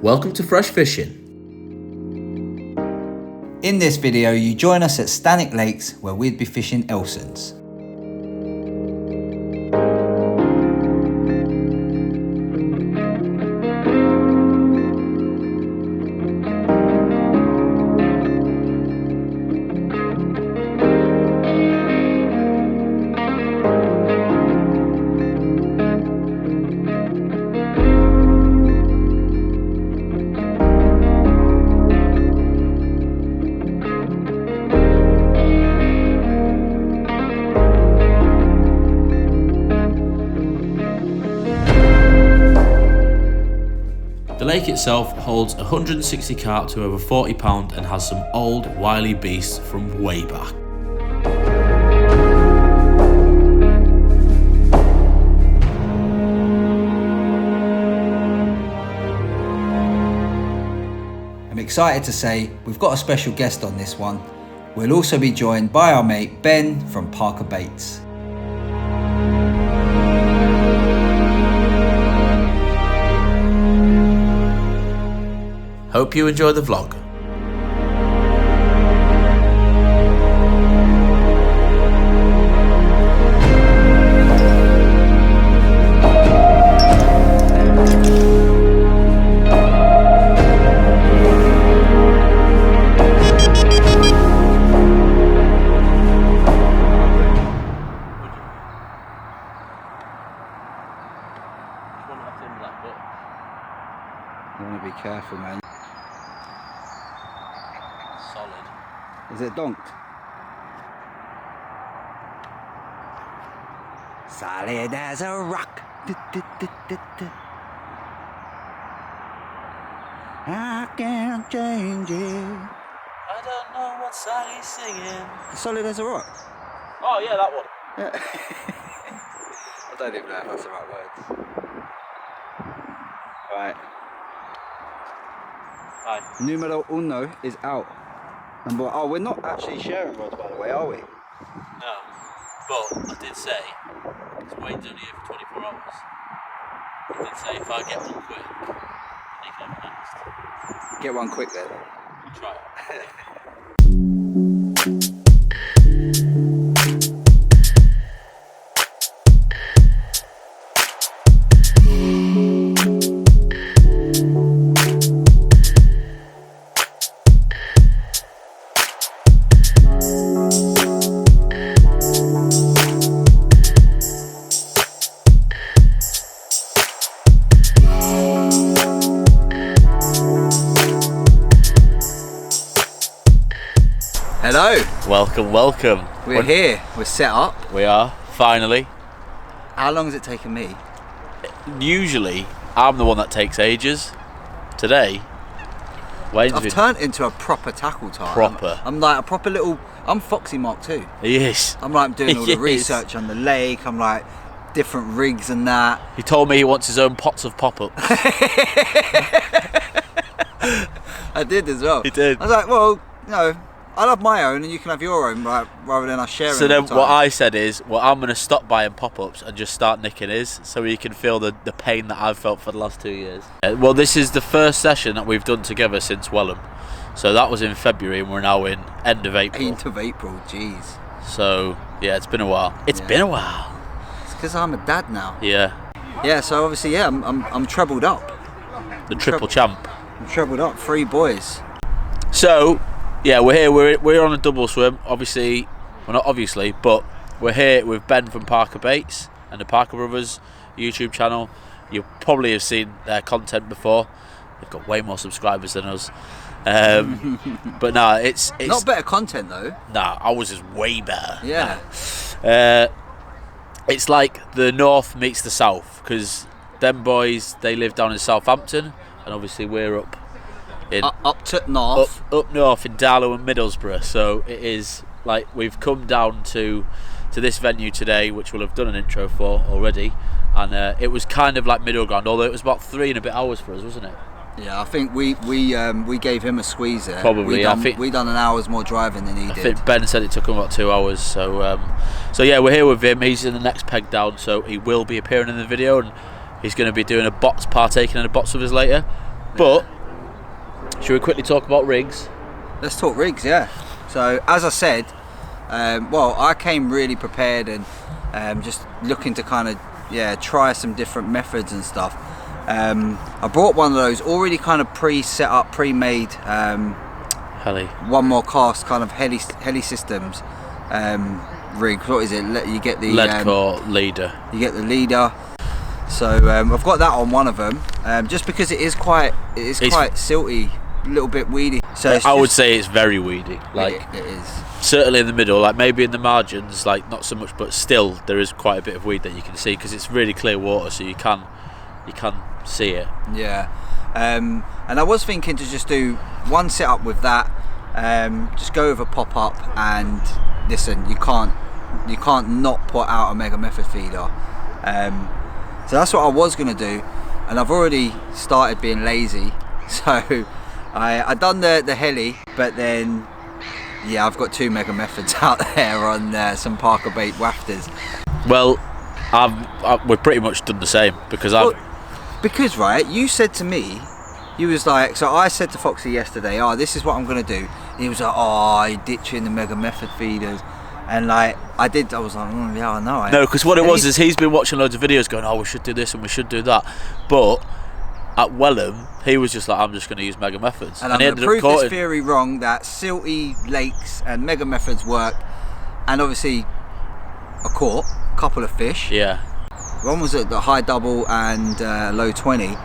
welcome to Fresh Fishing. In this video, you join us at Stanwick Lakes where we'd be fishing Elsons. The lake itself holds 160 carp to over 40 pound and has some old wily beasts from way back. I'm excited to say we've got a special guest on this one. We'll also be joined by our mate Ben from Parker Baits. Hope you enjoy the vlog. You want to be careful, man. Solid. Is it donked? Solid as a rock. I can't change it. I don't know what song he's singing. Solid as a rock? Oh yeah, that one. Yeah. I don't even know if that's the right words. Right. Hi. Numero uno is out. Oh, we're not actually sharing rods, by the way, are we? No, but I did say, because Wayne's only here for 24 hours, I did say if I get one quick, he can have it next. Get one quick then. We'll try it. Hello. Welcome. We're here. We're set up. We are, finally. How long has it taken me? Usually, I'm the one that takes ages. Today, Wayne's I've been... turned into a proper tackle type. Proper. I'm like a proper little... I'm Foxy Mark II. He is. I'm like doing all the He is. research on the lake. I'm like different rigs and that. He told me he wants his own pots of pop-ups. I did as well. He did. I was like, well, you know, I'll have my own and you can have your own, right, rather than us sharing. So then all the time. what I said is, well, I'm going to stop buying pop-ups and just start nicking his, so he can feel the pain that I've felt for the last 2 years. Well, this is the first session that we've done together since Wellham. So that was in February and we're now in end of April. 8th of April, jeez. So, yeah, it's been a while. It's been a while. It's because I'm a dad now. Yeah. Yeah, so obviously, yeah, I'm trebled up. The triple champ. I'm trebled up, 3 boys. So, yeah, we're here. We're on a double swim. Obviously, well, not obviously, but we're here with Ben from Parker Baits and the Parker Brothers YouTube channel. You probably have seen their content before. They've got way more subscribers than us. But no, it's not better content though. Nah, ours is way better. Yeah. Nah. It's like the north meets the south, because them boys, they live down in Southampton, and obviously we're up in up to north. Up north in Darlow and Middlesbrough. So it is like we've come down to this venue today, which we'll have done an intro for already, and it was kind of like middle ground, although it was about 3 and a bit hours for us, wasn't it? Yeah, I think we gave him a squeeze there. Probably. I think we done an hour's more driving than he did. I think Ben said it took him about 2 hours. So yeah, we're here with him. He's in the next peg down, so he will be appearing in the video, and he's going to be doing partaking in a box with us later. But Should we quickly talk about rigs? Let's talk rigs, yeah. So as I said, well, I came really prepared and just looking to kind of try some different methods and stuff. I brought one of those already kind of pre-set up, pre-made heli. One more cast kind of heli systems rig. What is it? You get the lead core leader. You get the leader. So I've got that on one of them, just because it is quite silty, a little bit weedy. So I would say it's very weedy. Like it is. Certainly in the middle, like maybe in the margins, like not so much, but still there is quite a bit of weed that you can see because it's really clear water, so you can see it. Yeah. And I was thinking to just do one setup with that, just go over pop up, and listen, you can't not put out a mega method feeder. So that's what I was going to do, and I've already started being lazy. So I done the heli, but then I've got 2 mega methods out there on some Parker bait wafters. Well, we've pretty much done the same because because right, you said to me, you was like, so I said to Foxy yesterday, this is what I'm going to do. And he was like, you're ditching the mega method feeders. And like I was like, yeah, I know. No, because what it was is he's been watching loads of videos going, we should do this and we should do that. But at Wellham, he was just like, I'm just going to use mega methods. And I'm going to prove this theory wrong, that silty lakes and mega methods work. And obviously, I caught a couple of fish. Yeah. One was at the high double and low 20.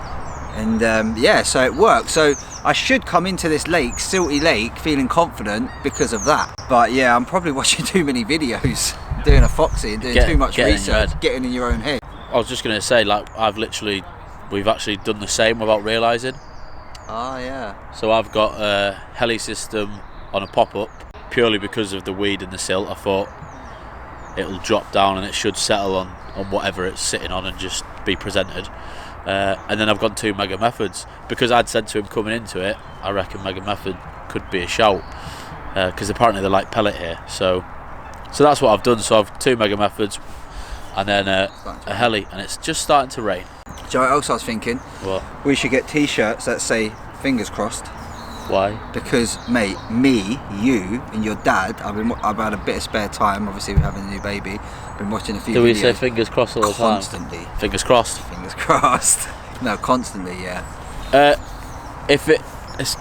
And so it worked. So I should come into this lake, silty lake, feeling confident because of that. But yeah, I'm probably watching too many videos, doing a Foxy and doing too much research, getting in your own head. I was just going to say, like, we've actually done the same without realising. Yeah. So I've got a heli system on a pop-up purely because of the weed and the silt. I thought it'll drop down and it should settle on whatever it's sitting on and just be presented. And then I've got 2 mega methods because I'd said to him coming into it, I reckon mega method could be a shout because apparently they like pellet here. So that's what I've done. So I've 2 mega methods and then a heli, and it's just starting to rain. Do you know what else I was thinking? What? We should get t-shirts that say fingers crossed. Why? Because mate, me, you and your dad, I've had a bit of spare time, obviously we're having a new baby, been watching a few videos. Do we say fingers crossed all the time? Constantly. Fingers crossed? Fingers crossed. No, constantly, yeah. If it's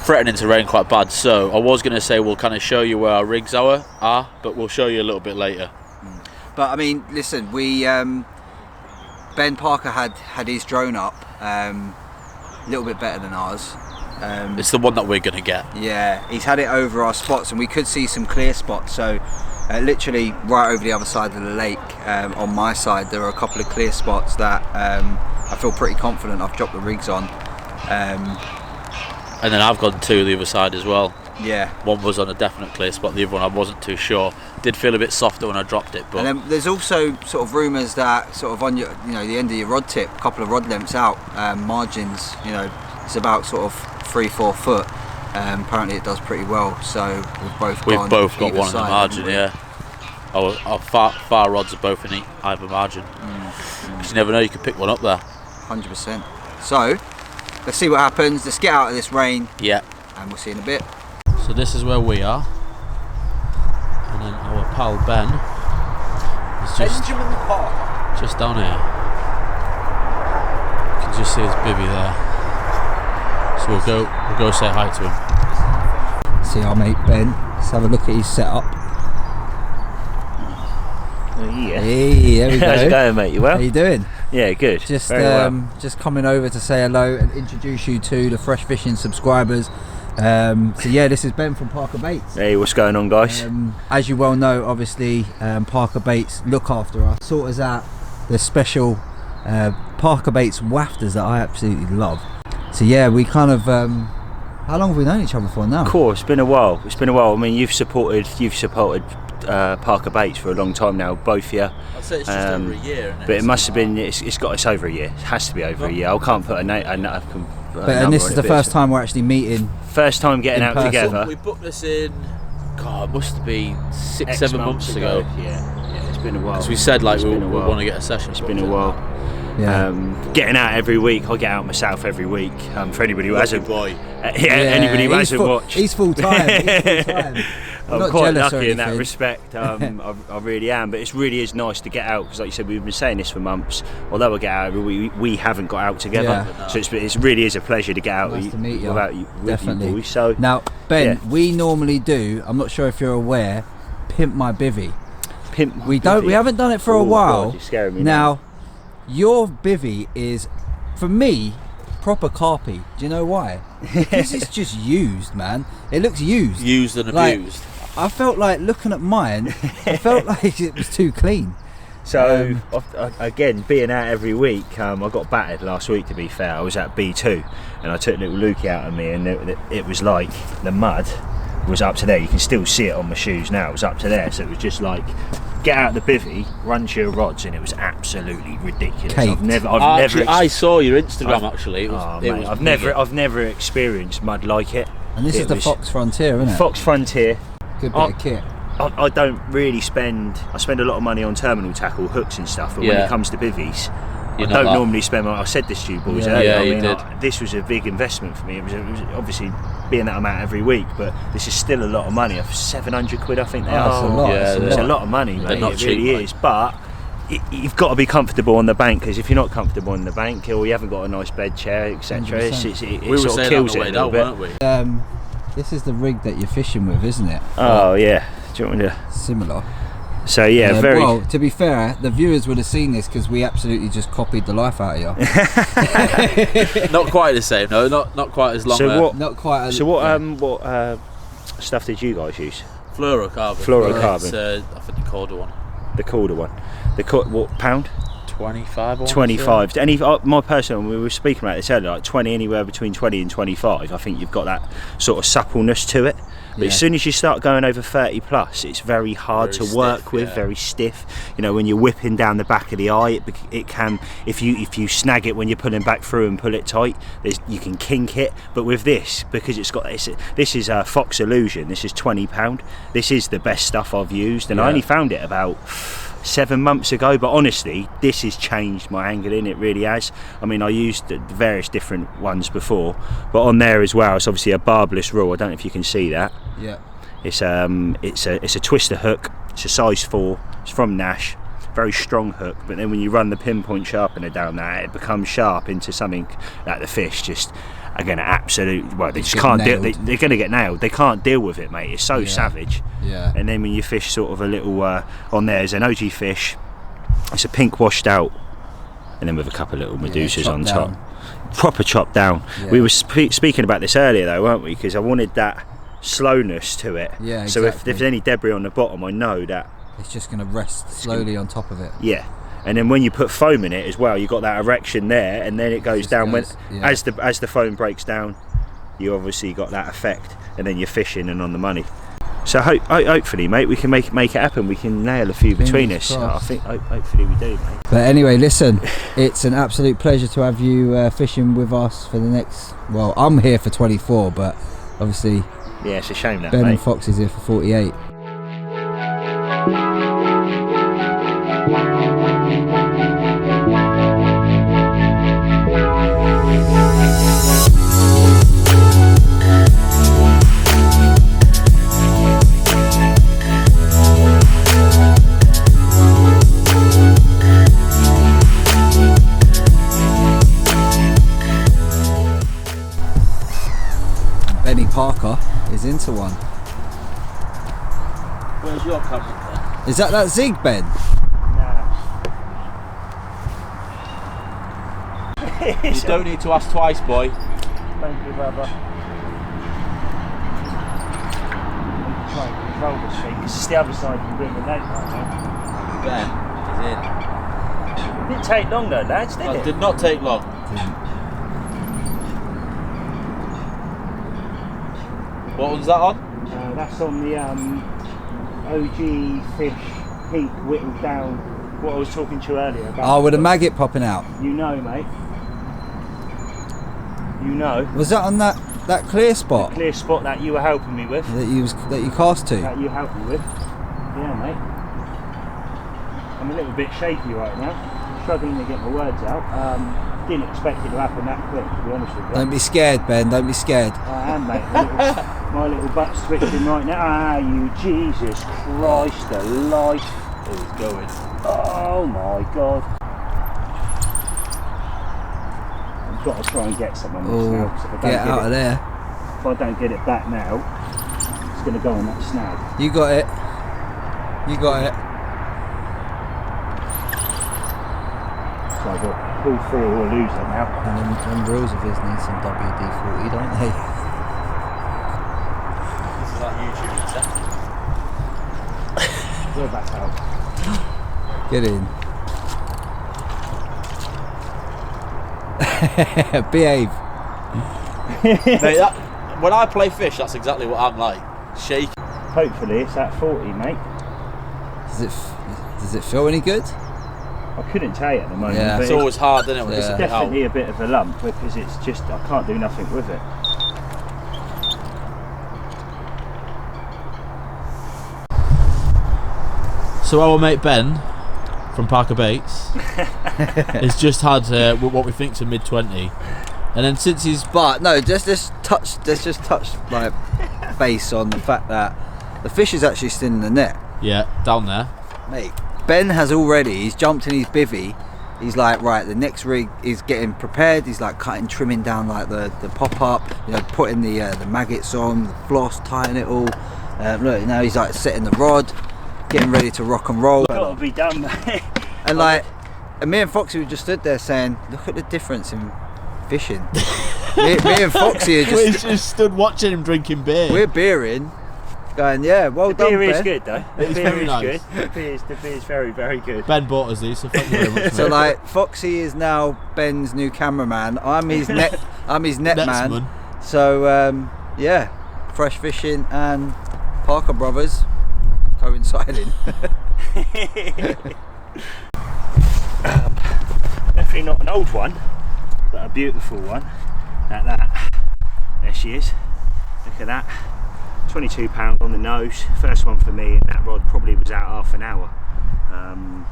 threatening to rain quite bad, so I was going to say we'll kind of show you where our rigs are, but we'll show you a little bit later. But I mean, listen, we Ben Parker had his drone up, a little bit better than ours. It's the one that we're going to get. Yeah, he's had it over our spots, and we could see some clear spots. So literally right over the other side of the lake, on my side, there are a couple of clear spots that I feel pretty confident I've dropped the rigs on. And then I've gone to the other side as well. Yeah. One was on a definite clear spot, the other one I wasn't too sure. Did feel a bit softer when I dropped it. But and then there's also sort of rumours that sort of on your, the end of your rod tip, a couple of rod lengths out, margins, it's about sort of 3-4 foot. Apparently it does pretty well. So we've both got one in the margin, yeah. Our far rods are both in either margin. Because you never know, you could pick one up there. 100%. So let's see what happens. Let's get out of this rain. Yeah. And we'll see in a bit. So this is where we are, and then our pal Ben is just down here. You can just see his bivvy there. So we'll go say hi to him. See our mate Ben. Let's have a look at his setup. Yeah. Hey, there we go. How's it going, mate? You well? How you doing? Yeah, good. Just very well. Just coming over to say hello and introduce you to the Fresh Fishing subscribers. So yeah, this is Ben from Parker Baits. Hey, what's going on, guys? As you well know, obviously Parker Baits look after us, sort us out the special Parker Baits wafters that I absolutely love. So yeah, we kind of how long have we known each other for now? Cool, it's been a while. I mean, you've supported Parker Baits for a long time now, both you. I'd say it's just over a year. But it must have been. It's got us over a year. It has to be over a year. I can't put and this is the first time we're actually meeting. First time getting out together. We booked this in. God, it must have been 6-7 months ago. Yeah, it's been a while. Because we said like we want to get a session. It's been a while. Getting out every week, I get out myself every week. For anybody who hasn't, boy. Anybody who hasn't watched, he's full time. I'm quite lucky in that respect. I really am, but it really is nice to get out because, like you said, we've been saying this for months. Although I get out, we haven't got out together, so it really is a pleasure to get out nice to meet you. Definitely. You boys. So now, Ben, we normally do. I'm not sure if you're aware. Pimp my bivvy. We haven't done it for a while. God, you're scaring me now. Your bivvy is, for me, proper carpy. Do you know why? Because it's just used, man. It looks used. Used and abused. I felt like looking at mine, I felt like it was too clean. So, again, being out every week, I got battered last week, to be fair. I was at B2 and I took little Lukey out of me, and it was like the mud was up to there. You can still see it on my shoes now. It was up to there, so it was just like, get out the bivvy, run to your rods, and it was absolutely ridiculous. I saw your Instagram actually. I've never experienced mud like it. And this is the Fox Frontier, isn't it? Fox Frontier. Good bit of kit. I don't really spend. I spend a lot of money on terminal tackle, hooks and stuff. But when it comes to bivvies, I don't normally spend. I said this to you boys earlier. You did. This was a big investment for me. It was obviously being that I'm out every week, but this is still a lot of money. £700, I think. That's a lot. It's a lot of money, mate. It really is. But you've got to be comfortable on the bank, because if you're not comfortable on the bank, or you haven't got a nice bed chair, etc., it sort of kills it a little bit. Weren't we? This is the rig that you're fishing with, isn't it? Oh yeah. Do you want me to? Similar. So very. Well, to be fair, the viewers would have seen this because we absolutely just copied the life out of you. Not quite the same, no. Not quite as long. Not quite. What stuff did you guys use? Fluorocarbon. Fluorocarbon. I think the Calder one. The Calder one. What pound? 25. 25. My personal, we were speaking about this earlier, like 20, anywhere between 20 and 25. I think you've got that sort of suppleness to it. But as soon as you start going over 30 plus, it's very hard to work with, very stiff. You know, when you're whipping down the back of the eye, it can, if you snag it when you're pulling back through and pull it tight, you can kink it. But with this, because this is a Fox Illusion, this is £20. This is the best stuff I've used, and I only found it about 7 months ago, but honestly this has changed my angling. It really has. I mean, I used the various different ones before, but on there as well, it's obviously a barbless rule. I don't know if you can see that. Yeah, it's a twister hook. It's a size 4. It's from Nash. Very strong hook, but then when you run the pinpoint sharpener down that, it becomes sharp into something that the fish just are going to they just can't deal. They're going to get nailed. They can't deal with it, mate. It's so savage. Yeah. And then when you fish sort of a little on there's an OG fish. It's a pink washed out, and then with a couple of little medusas on top. Proper chopped down. Yeah. We were speaking about this earlier though, weren't we? Because I wanted that slowness to it. Yeah. Exactly. So if there's any debris on the bottom, I know that it's just going to rest slowly on top of it. Yeah. And then when you put foam in it as well, you got that erection there, and then it goes down as the foam breaks down. You obviously got that effect, and then you're fishing and on the money. So hopefully, mate, we can make it happen. We can nail a few between us. I think hopefully we do, mate. But anyway, listen, it's an absolute pleasure to have you fishing with us for the next. Well, I'm here for 24, but obviously, it's a shame that Ben mate. and Fox is here for 48. Parker is into one. Where's your camera then? Is that Zig, Ben? Nah. You don't need to ask twice, boy. Thank you, brother. Try and control this thing. This is the other side you bring the net right now. Ben is in. It didn't take long though, lads, did it? It did not take long. What one's that on? That's on the OG fish pink whittled down. What I was talking to you earlier about. Oh, with a maggot popping out. You know, mate. You know. Was that on that clear spot? The clear spot that you were helping me with. That you cast to. That you helped me with. Yeah, mate. I'm a little bit shaky right now. struggling to get my words out. Didn't expect it to happen that quick, to be honest with you. Don't be scared, Ben. Don't be scared. I am, mate. My little butt's twitching right now. Ah, you Jesus Christ, the life. It's going. Oh my God. I've got to try and get some on this now. 'Cause if I don't Get out of there. If I don't get it back now, it's going to go on that snag. You got it. You got it. So I've got pull through or lose it now. And them reels of his need some WD-40, don't they? This is like YouTube set. Where back out. Get in. Behave. Mate, when I play fish, that's exactly what I'm like. Shaking. Hopefully it's at 40, mate. Does it feel any good? I couldn't tell you at the moment. Yeah. But It's always hard, isn't it? When Yeah. it's definitely a bit of a lump because it's just, I can't do nothing with it. So our mate Ben from Parker Baits has just had what we think's a mid-20, and then since he's But no, let's just touch like base on the fact that the fish is actually still in the net, down there. mate. Ben has he's jumped in his bivvy. He's like, right, the next rig is getting prepared. He's like cutting, trimming down like the pop up, putting the maggots on, the floss, tying it all. Look, now he's like setting the rod, getting ready to rock and roll. Got to be done, mate. And me and Foxy were just stood there saying, look at the difference in fishing. me and Foxy are We just stood watching him drinking beer. we're beering, going, yeah, well The done, beer is Ben. good though. The It's beer very is nice. good. The beer is very, very good. Ben bought us these, so thank you very much. So mate. like, Foxy is now Ben's new cameraman. I'm his net man. Netsman. So yeah, fresh fishing and Parker Brothers coinciding. Definitely not an old one, but a beautiful one. Like that. There she is. Look at that. £22 on the nose. First one for me, and that rod probably was out half an hour,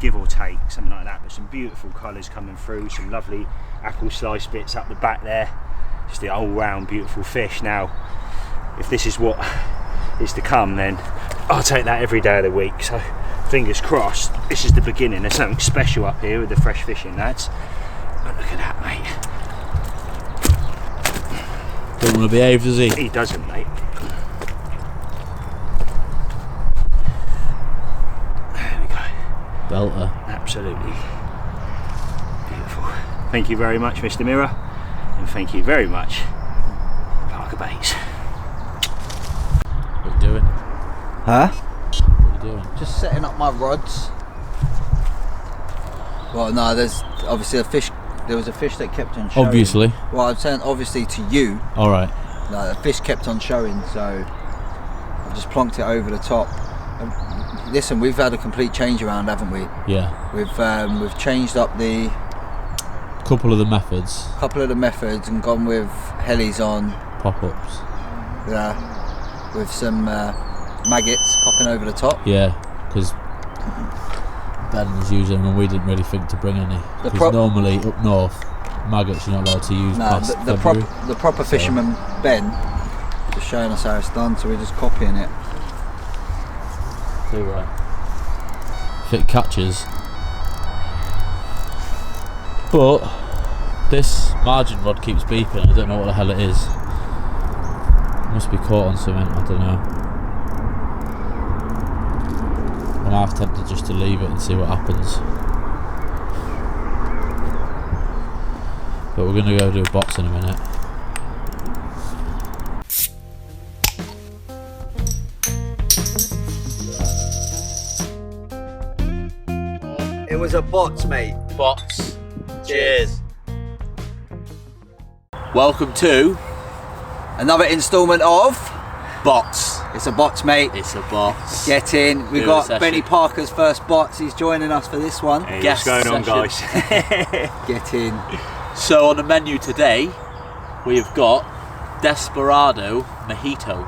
give or take, something like that. But some beautiful colours coming through, some lovely apple slice bits up the back there. Just the all-round beautiful fish. Now, if this is what is to come, then I'll take that every day of the week. So fingers crossed, this is the beginning. There's something special up here with the fresh fishing, lads. But look at that, mate. Don't want to behave, does he? He doesn't, mate. There we go. Belter. Absolutely beautiful. Thank you very much, Mr. Mirror, and thank you very much, Parker Baits. What are you doing? Huh? What are you doing? Just setting up my rods. Well, no, there's obviously a fish. There was a fish that kept on showing. Obviously. Well, I'm saying obviously to you. All right. No, the fish kept on showing, so I've just plonked it over the top. Listen, we've had a complete change around, haven't we? Yeah. We've changed up the Couple of the methods. and gone with helis on, Pop-ups. with some maggots popping over the top. Yeah, because Ben was using them and we didn't really think to bring any. The Because normally up north, maggots you're not allowed to use No, past the February. proper fisherman Ben just showing us how it's done, so we're just copying it. Too right. If it catches. But this margin rod keeps beeping. I don't know what the hell it is. Must be caught on something. I don't know. I'm half tempted just to leave it and see what happens. But we're going to go do a box in a minute. It was a bots, mate. Bots. Cheers. Welcome to Another instalment of Bots. It's a Bots, mate. It's a bots. Get in. We've Do a got session. Benny Parker's first Bots. He's joining us for this one. Hey, Guest what's going on, session. guys? Get in. So on the menu today, we've got Desperado Mojito.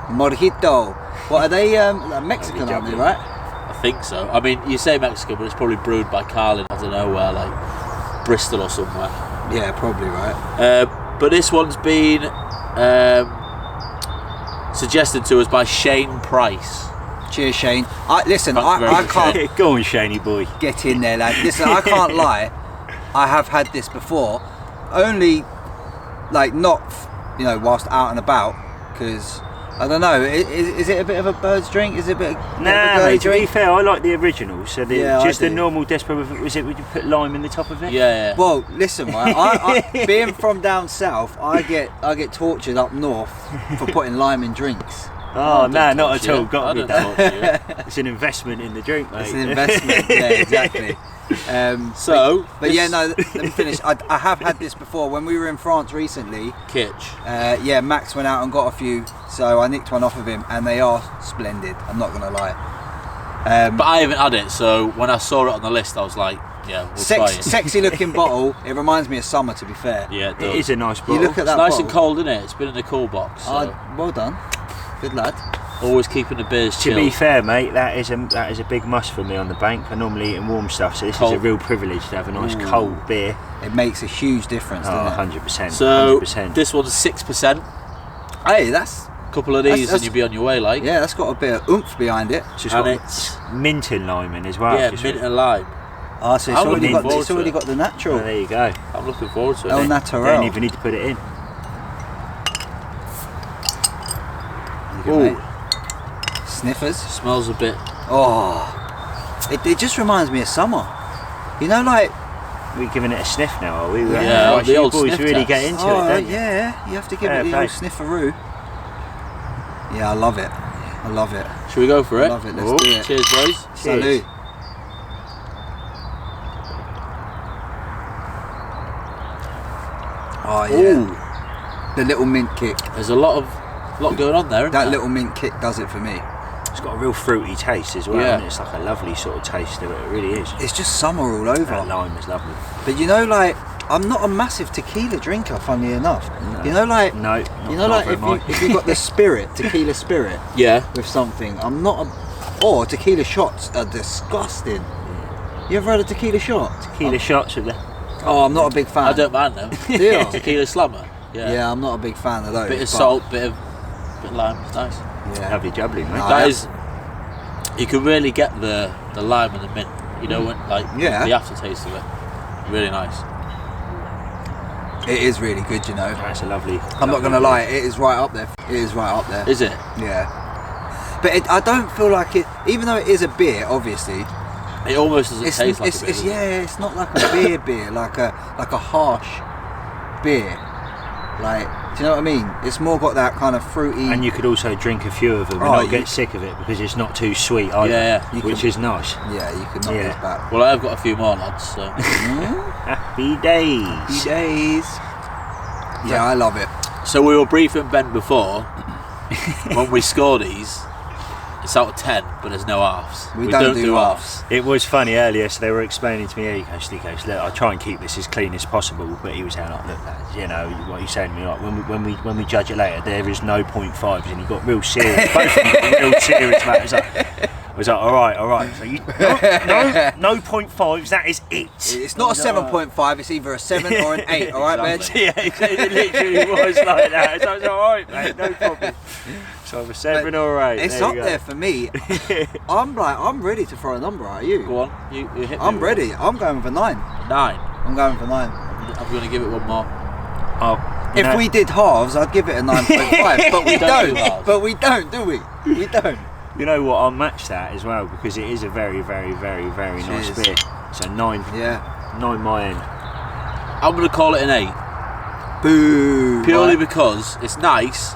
Mojito. What are they? Mexican, aren't they, right? I think so. I mean, you say Mexico, but it's probably brewed by Carlin. I don't know where, like Bristol or somewhere. Yeah, probably right. But this one's been suggested to us by Shane Price. Cheers, Shane. I can't Go on, Shaney boy. get in there, lad. Listen, I can't lie. I have had this before. Only, like, not, whilst out and about, because I don't know. Is it a bit of a bird's drink? Is it a bit? Nah, of a mate, to be drink? fair, I like the original. So just I the do. normal desperate. Was it? Would you put lime in the top of it? Yeah. Well, listen, right. I being from down south, I get tortured up north for putting lime in drinks. Oh, no, don't not talk at all. to you. Got I to be don't done. talk to you. It's an investment in the drink, mate. It's an investment. Yeah, exactly. So, but yeah, no. Let me finish. I have had this before when we were in France recently. Kitch. Yeah, Max went out and got a few, so I nicked one off of him, and they are splendid. I'm not gonna lie. But I haven't had it, so when I saw it on the list, I was like, yeah, we'll try it. Sexy looking bottle. It reminds me of summer, to be fair. Yeah, it It does. is a nice bottle. You look at It's that nice bottle. and cold, isn't it? It's been in a cool box. So Well done, good lad. always keeping the beers To chilled. be fair, mate, that is a big must for me on the bank. I normally eat in warm stuff, so this is Cold. a real privilege to have a nice cold beer. It makes a huge difference, Oh, doesn't it? 100%. So 100%. this one's 6%. Hey, that's Couple of these That's- and you'll be on your way, like. yeah, that's got a bit of oomph behind it. It's just And got it's mint and lime in as well. yeah, just mint and lime. Oh, so I'm looking forward it's to already it. got the natural. Oh, there you go. I'm looking forward to it. El Don't Natural. even need to put it in. Good, Ooh, mate. Sniffers. smells a bit. Oh, it just reminds me of summer. Like. We're giving it a sniff now, are we? Yeah, Right, the you old boys sniff really test. get into Oh, it, don't you? yeah, you have to give Fair it the play. old snifferoo. Yeah, I love it. I love it. Should we go for it? Love it, let's Oh, do it. Cheers, boys. Salute. Oh yeah, Ooh, the little mint kick. there's a lot going on there. Isn't That there? little mint kick does it for me. It's got a real fruity taste as well. Yeah. And it's like a lovely sort of taste of it. It really is. It's just summer all That over. lime is lovely. But like, I'm not a massive tequila drinker, funnily enough. Like, No, like if you got the spirit, tequila spirit Yeah. with something, I'm not or tequila shots are disgusting. You ever had a tequila shot? Tequila shots with the. Oh, I'm not a big fan. I don't mind them. Do you? Tequila slammer. Yeah. Yeah, I'm not a big fan of those. Bit of but- salt, bit of lime. It's nice. Yeah. Lovely jubbly, mate. No, That yeah. is. You can really get the lime and the mint. You know, when, like Yeah. the aftertaste of it. Really nice. It is really good, That's a lovely. I'm not gonna lie, it is right up there. It is right up there. Is it? Yeah. But I don't feel like it, even though it is a beer, obviously. It almost doesn't It's, taste like it's, a beer. it's does it? yeah, it's not like a beer, like a harsh beer. Like, do you know what I mean? It's more got that kind of fruity. And you could also drink a few of them and Oh, not you- get sick of it because it's not too sweet either. Yeah, you which can- is nice. yeah, you can knock Yeah. this back. Well, I've got a few more, lads. So Happy days. Happy days. Yeah, I love it. So we were briefing Ben before when we score these. It's out of 10, but there's no halves. We don't do halves. It was funny earlier, so they were explaining to me, here you go, Steve goes, look, I'll try and keep this as clean as possible, but he was saying, like, look, lads, what you're saying to me, like, when we judge it later, there is no 0.5s, and he got real serious, both of them got real serious about it. I was like, all right, so you, no 0.5s, that is it. It's not a 7.5, it's either a 7 or an 8, alright, Exactly. Benj? Yeah, it literally was like that. So I was like, all right, mate, no problem. So I'm a 7 or 8. It's there up you go. there for me. I'm ready to throw a number at you. Go on, you hit me. I'm with ready. I'm going for 9. 9. I'm going for 9. I'm going to give it one more. Oh, If we did halves, I'd give it a 9.5, but we Don't do don't. halves. But we don't, do we? We don't. You know what? I'll match that as well because it is a very, very, very, very nice Cheers. beer. So 9 Yeah. my end. I'm going to call it an 8. Boo. Purely Right. because it's nice,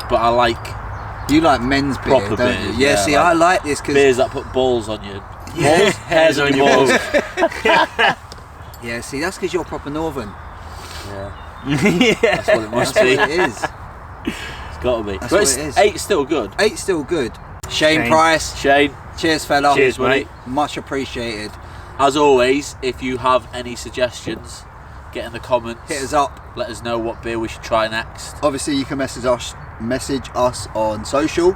but I like You like men's beer, Proper don't beers, you? Yeah, yeah, see, like I like this because beers that put balls on you. Yeah. Hairs on your balls. yeah, see, that's because you're proper northern. Yeah, Yeah. that's what it must That's be. what it is. It's got to be. That's But what it's it is. 8's still good. 8's still good. Shane Shane. Price. Shane, Cheers, fella. Cheers, mate. Much appreciated. as always, if you have any suggestions, get in the comments. Hit us up. Let us know what beer we should try next. Obviously, you can message us on social.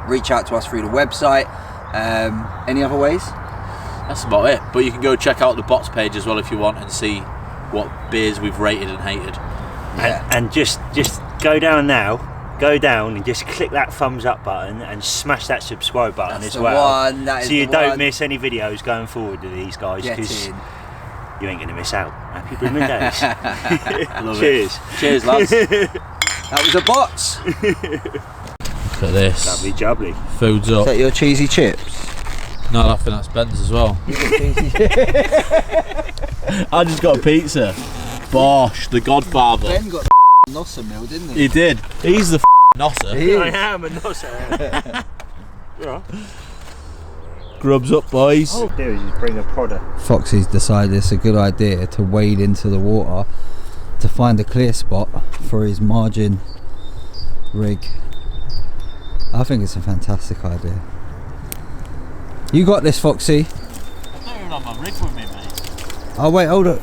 Reach out to us through the website. Any other ways? That's about it. But you can go check out the bots page as well if you want and see what beers we've rated and hated. Yeah. And just go down now. Go down and just click that thumbs up button and smash that subscribe button That's as the well. one, that is so you the don't one. miss any videos going forward with these guys, Get because in. you ain't going to miss out. Happy blooming days. Love Cheers. it. Cheers, lads. That was a bots. Look at this. Lovely jubbly. Food's Is up. that your cheesy chips? No, I think that's Ben's as well. I just got a pizza. Bosh, the Godfather. Ben got Nossa meal, didn't he? He did. He's the nosser. He is. I am a nosser. Yeah. Grubs up, boys. All I'll do is just bring a prodder. Foxy's decided it's a good idea to wade into the water to find a clear spot for his margin rig. I think it's a fantastic idea. You got this, Foxy. I'm not even on my rig with me, mate. Oh wait, hold up.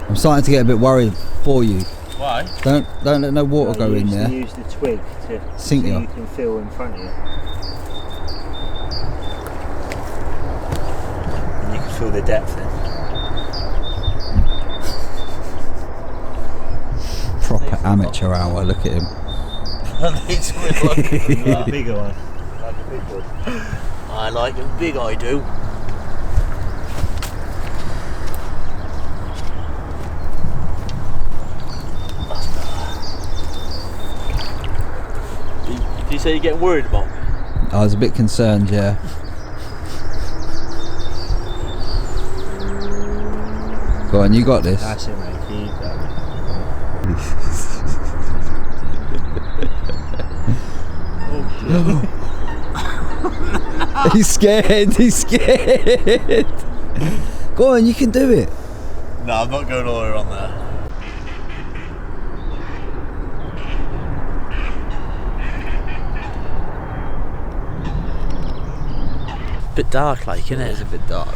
I'm starting to get a bit worried for you. Why? Don't let no water go in there. Use the twig to Sink so you. you can feel in front of you. And you can feel the depth then. Proper amateur hour. Look at him. The bigger one. Like a big one. I like them big, I do. Did you say you're getting worried about me? I was a bit concerned, yeah. Go on, you got this. That's it, mate. Keep going. He's scared. He's scared. Go on, you can do it. No, I'm not going all the way on there. Bit dark, like, isn't It is it? a bit dark.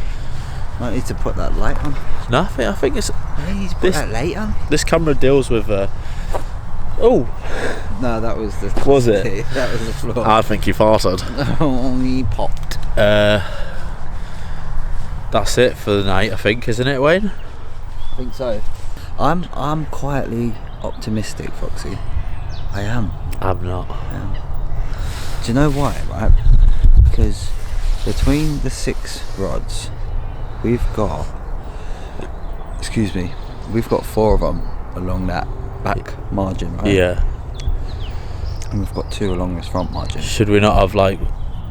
Might need to put that light on. No, I think it's Please put This- that light on. this camera deals with. Oh, No, that was the. Was it? That was the floor. I think you farted. Oh, he popped. That's it for the night, I think, isn't it, Wayne? I think so. I'm quietly optimistic, Foxy. I am. I'm not. Do you know why, right? Because between the 6 rods, we've got 4 of them along that back margin, right? Yeah. And we've got 2 along this front margin. Should we not have like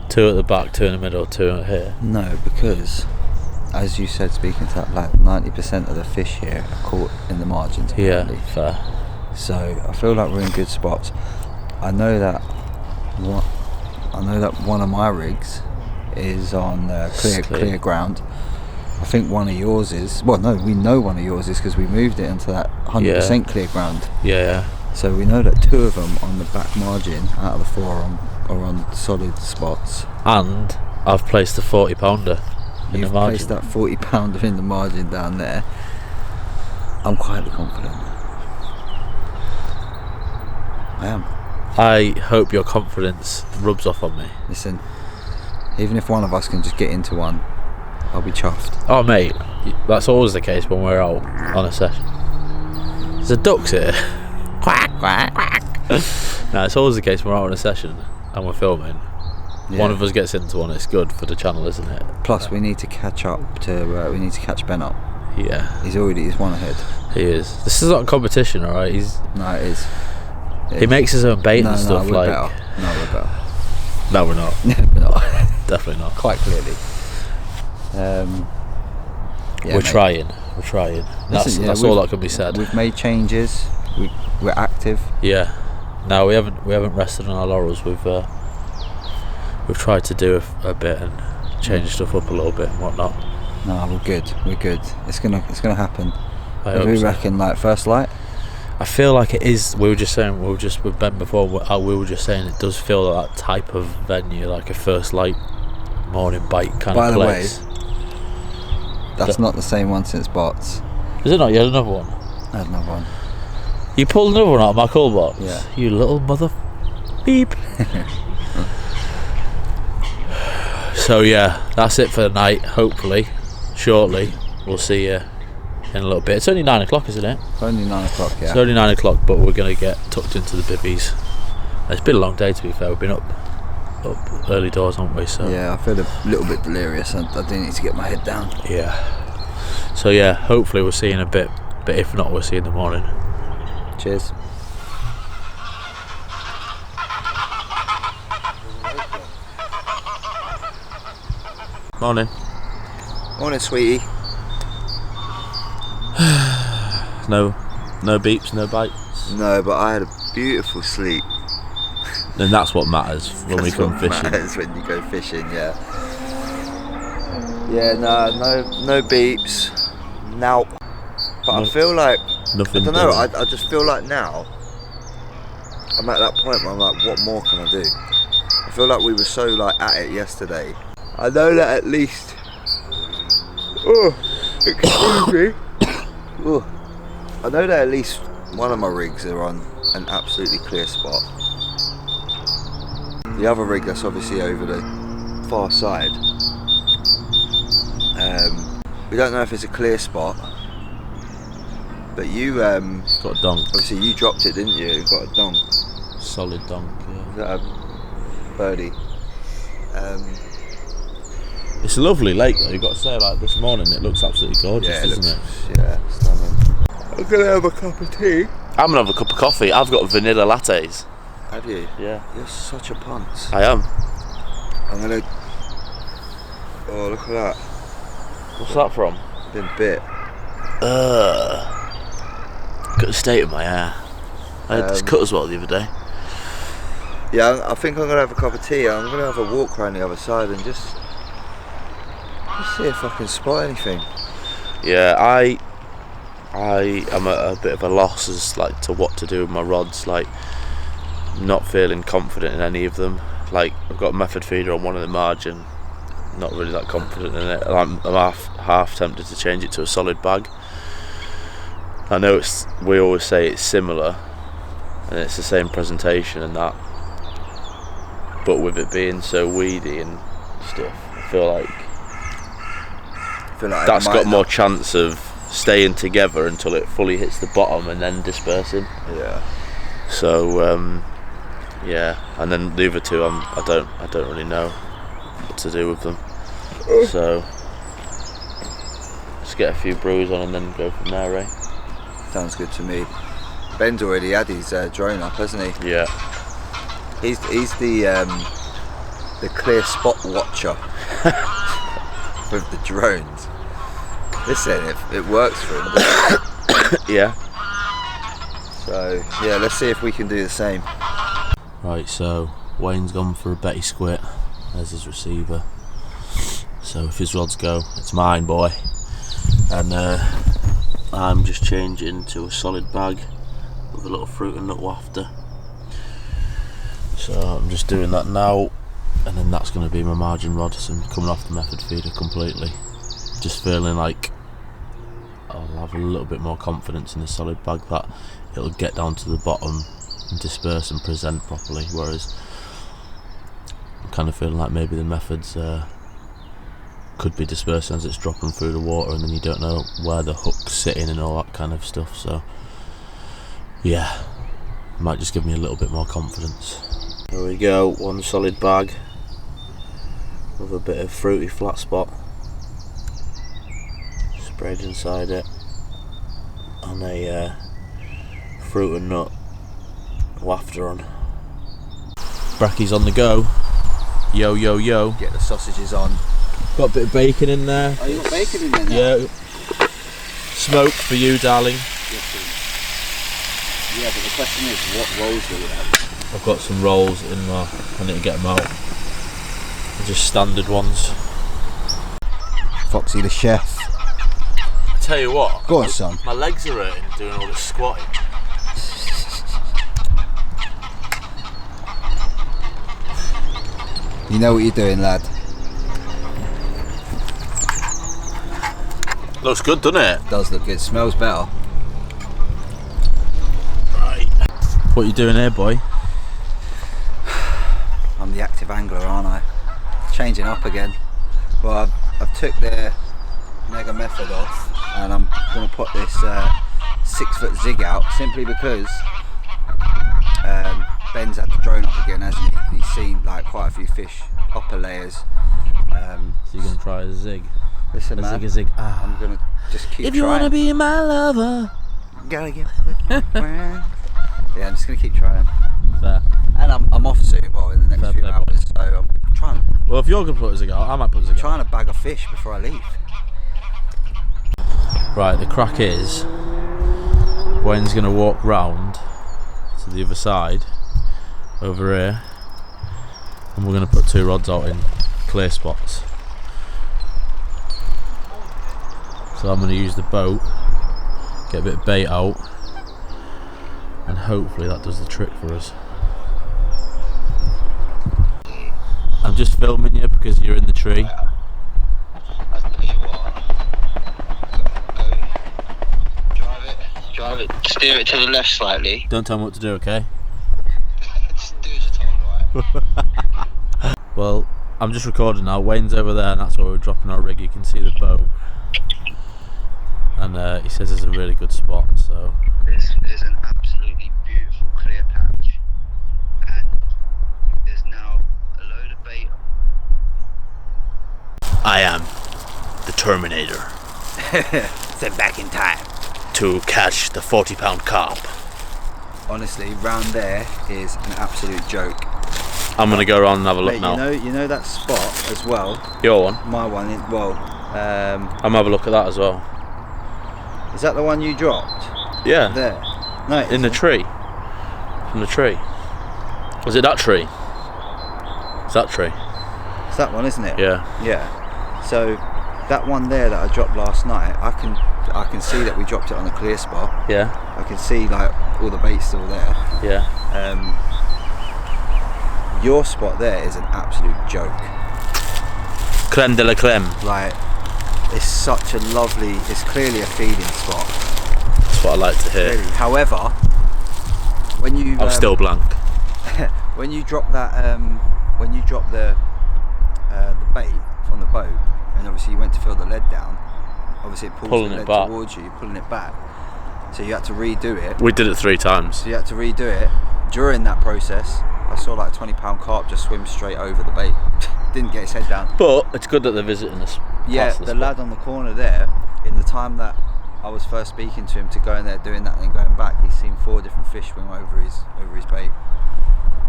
2 at the back, 2 in the middle, 2 here? No, because as you said, speaking to that lad, 90% of the fish here are caught in the margins. Yeah, apparently. fair. So I feel like we're in good spots. I know that one of my rigs is on clear ground. I think one of yours is. Well, no, we know one of yours is because we moved it into that 100% clear ground. Yeah. So we know that 2 of them on the back margin out of the 4 are on solid spots. And I've placed a 40 pounder in You've the margin. placed that 40 pounder in the margin down there. I'm quietly confident. I am. I hope your confidence rubs off on me. Listen, even if one of us can just get into one, I'll be chuffed. Oh mate, that's always the case when we're out on a session. There's a ducks here. Quack, quack, quack. No, it's always the case when we're out on a session and we're filming. Yeah. One of us gets into one, it's good for the channel, isn't it? Plus, we need to catch up to. We need to catch Ben up. Yeah, He's one ahead. he is. This is not a competition, alright? No, it is. He makes his own bait no, and stuff. we're like, better. No, we're better. no, we're not. We're not. Definitely not. Quite clearly. Yeah, we're mate. trying. We're trying. That's all that can be said. We've made changes. We're active. Yeah. No, we haven't rested on our laurels. We've tried to do a bit and change stuff up a little bit and whatnot. No, we're good. We're good. It's gonna happen. I What do hope we so. reckon? Like first light. I feel like it is. We were just with Ben before. We were just saying it does feel like that type of venue, like a first light morning bite kind By of the place. way, that's not the same one since Bots. Is it not? You had another one. I had another one. You pulled another one out of my cool box? Yeah. You little mother... beep. So yeah, that's it for the night. Hopefully, shortly, we'll see you in a little bit. It's only 9 o'clock, isn't it? Only 9 o'clock, yeah. It's only 9 o'clock, but we're going to get tucked into the bivvies. It's been a long day, to be fair. We've been up early doors, haven't we? So yeah, I feel a little bit delirious. I do need to get my head down. yeah. So yeah, hopefully we'll see you in a bit. But if not, we'll see you in the morning. Cheers. Morning. Morning, sweetie. No beeps, no bites. No, but I had a beautiful sleep. And that's what matters when we come fishing. Matters when you go fishing, yeah. Yeah, no beeps. Now, but I feel like Nothing. I don't know. I just feel like now I'm at that point where I'm like, what more can I do? I feel like we were so like at it yesterday. I know that at least. Oh, excuse me. Oh, I know that at least one of my rigs are on an absolutely clear spot. The other rig that's obviously over the far side. We don't know if it's a clear spot, but you got a donk. obviously you dropped it, didn't you? You got a donk. Solid donk. Yeah. Is that a birdie? It's a lovely lake though, you've got to say. Like this morning it looks absolutely gorgeous, doesn't it? Yeah, stunning. I'm gonna have a cup of tea. I'm gonna have a cup of coffee. I've got vanilla lattes. Have you? Yeah. You're such a punt. I am. I'm gonna. Oh, look at that. What's that from? Been bit. Got a state in my hair. I had this cut as well the other day. Yeah, I think I'm gonna have a cup of tea. I'm gonna have a walk around the other side and just see if I can spot anything. Yeah, I am at a bit of a loss as like to what to do with my rods. Like, not feeling confident in any of them. Like, I've got a method feeder on one of the margin. Not really that confident in it. I'm half tempted to change it to a solid bag. I know we always say it's similar and it's the same presentation and that, but with it being so weedy and stuff, I feel like that's got more chance of staying together until it fully hits the bottom and then dispersing. Yeah. So yeah, and then the other two I don't really know what to do with them. So just get a few brews on and then go from there, eh? Sounds good to me. Ben's already had his drone up, hasn't he? Yeah. He's the clear spot watcher with the drones. Listen, it works for him. Doesn't it? Yeah. So yeah, let's see if we can do the same. Right, so Wayne's gone for a Betty Squid. There's his receiver. So if his rods go, it's mine, boy. And I'm just changing to a solid bag with a little fruit and nut wafter. So I'm just doing that now, and then that's going to be my margin rod. So I'm coming off the method feeder completely. Just feeling like I'll have a little bit more confidence in the solid bag that it'll get down to the bottom and disperse and present properly, whereas I'm kind of feeling like maybe the methods could be dispersing as it's dropping through the water, and then you don't know where the hook's sitting and all that kind of stuff. So yeah, might just give me a little bit more confidence. There we go, one solid bag with a bit of fruity flat spot sprayed inside it, and a fruit and nut wafter on. Brackies on the go. Yo yo yo. Get the sausages on. Got a bit of bacon in there. Oh, you got bacon in there now? Yeah. Smoked for you, darling. Yeah, but the question is, what rolls do we have? I've got some rolls in there. I need to get them out. They're just standard ones. Foxy the chef. I tell you what. Go on, son. My legs are hurting doing all this squatting. You know what you're doing, lad. Looks good, doesn't it? Does look good. Smells better. What are you doing here, boy? I'm the active angler, aren't I? Changing up again. Well, I've took the Mega Method off, and I'm going to put this 6-foot zig out simply because Ben's had the drone up again, hasn't he? He's seen like quite a few fish, upper layers. So you're going to try a zig? Listen, man, zig. I'm going to just keep if you trying. want to be my lover. Gotta get with my friend. Yeah, I'm just going to keep trying. Fair. And I'm off soon, well, in the next few hours, so I'm trying. Well, if you're going to put a zig out, I might put a zig out. Trying to bag a fish before I leave. Right, the crack is Wayne's going to walk round to the other side over here, and we're going to put 2 rods out in clear spots. So I'm going to use the boat, get a bit of bait out, and hopefully that does the trick for us. I'm just filming you because you're in the tree. Drive it, steer it to the left slightly. Don't tell me what to do, okay? Just do as you're told, right? Well, I'm just recording now. Wayne's over there, and that's where we're dropping our rig. You can see the boat, and he says it's a really good spot. So This is an absolutely beautiful clear patch, and there's now a load of bait. I am the Terminator. Sent back in time. To catch the 40-pound carp. Honestly, round there is an absolute joke. I'm gonna go around and have a look Mate, now. you know that spot as well. Your one? My one. I'm gonna have a look at that as well. Is that the one you dropped? Yeah. There. No. In the tree. From the tree. Was it that tree? It's that tree. It's that one, isn't it? Yeah. Yeah. So that one there that I dropped last night, I can see that we dropped it on a clear spot. Yeah. I can see like all the bait still there. Yeah. Your spot there is an absolute joke. Creme de la creme. Like, it's such a lovely, it's clearly a feeding spot. That's what I like to hear. Clearly. However, when you I'm still blank. when you drop that when you drop the bait from the boat, and obviously you went to fill the lead down, obviously it pulls the lead towards you, pulling it back. So you had to redo it. We did it 3 times. So you had to redo it. During that process, I saw like a 20-pound carp just swim straight over the bait. Didn't get his head down. But it's good that they're visiting us. Yeah, the lad on the corner there, in the time that I was first speaking to him to go in there doing that and then going back, he's seen 4 different fish swim over his bait.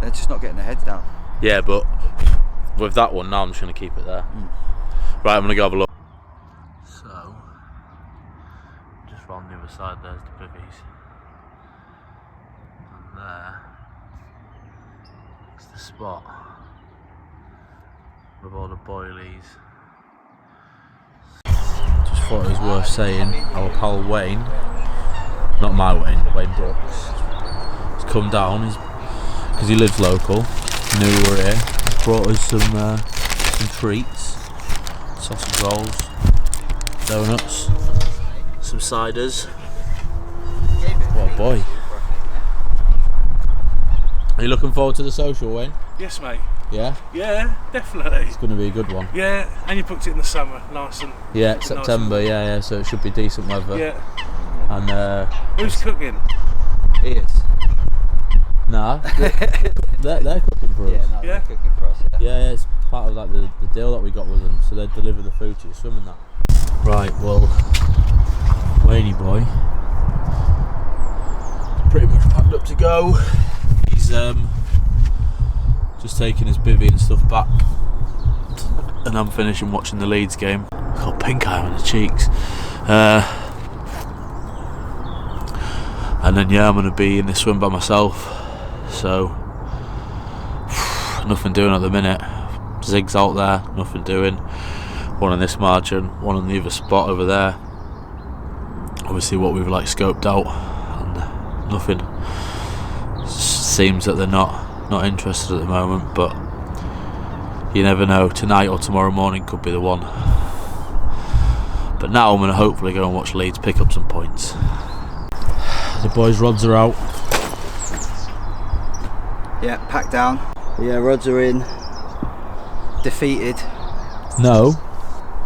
They're just not getting their heads down. Yeah, but with that one now, I'm just going to keep it there. Right, I'm going to go have a look. So, just round the other side, there's the bivvies. And there is the spot with all the boilies. Just thought it was worth saying, our pal Wayne, not my Wayne Brooks, has come down because he lives local, knew we were here, brought us some treats, sausage rolls, donuts, some ciders. What a boy. Are you looking forward to the social, Wayne? Yes, mate. Yeah? Yeah, definitely. It's going to be a good one. Yeah, and you booked it in the summer, nice and... Yeah, September, nice yeah, so it should be decent weather. Yeah. And who's cooking? He is. nah, they're cooking for us. Yeah, no, Yeah? they're cooking for us. Yeah, it's part of like the deal that we got with them, so they deliver the food to your swim and that. Right, well, Wayne boy, pretty much packed up to go. He's just taking his bivvy and stuff back, and I'm finishing watching the Leeds game. Got pink eye on the cheeks. And then yeah, I'm going to be in the swim by myself, so nothing doing at the minute. Zigs out there, nothing doing. One on this margin, one on the other spot over there. Obviously what we've like scoped out, and nothing. Seems that they're not interested at the moment, but you never know. Tonight or tomorrow morning could be the one. But now I'm going to hopefully go and watch Leeds pick up some points. The boys' rods are out. Yeah, packed down. Yeah, rods are in. Defeated. No,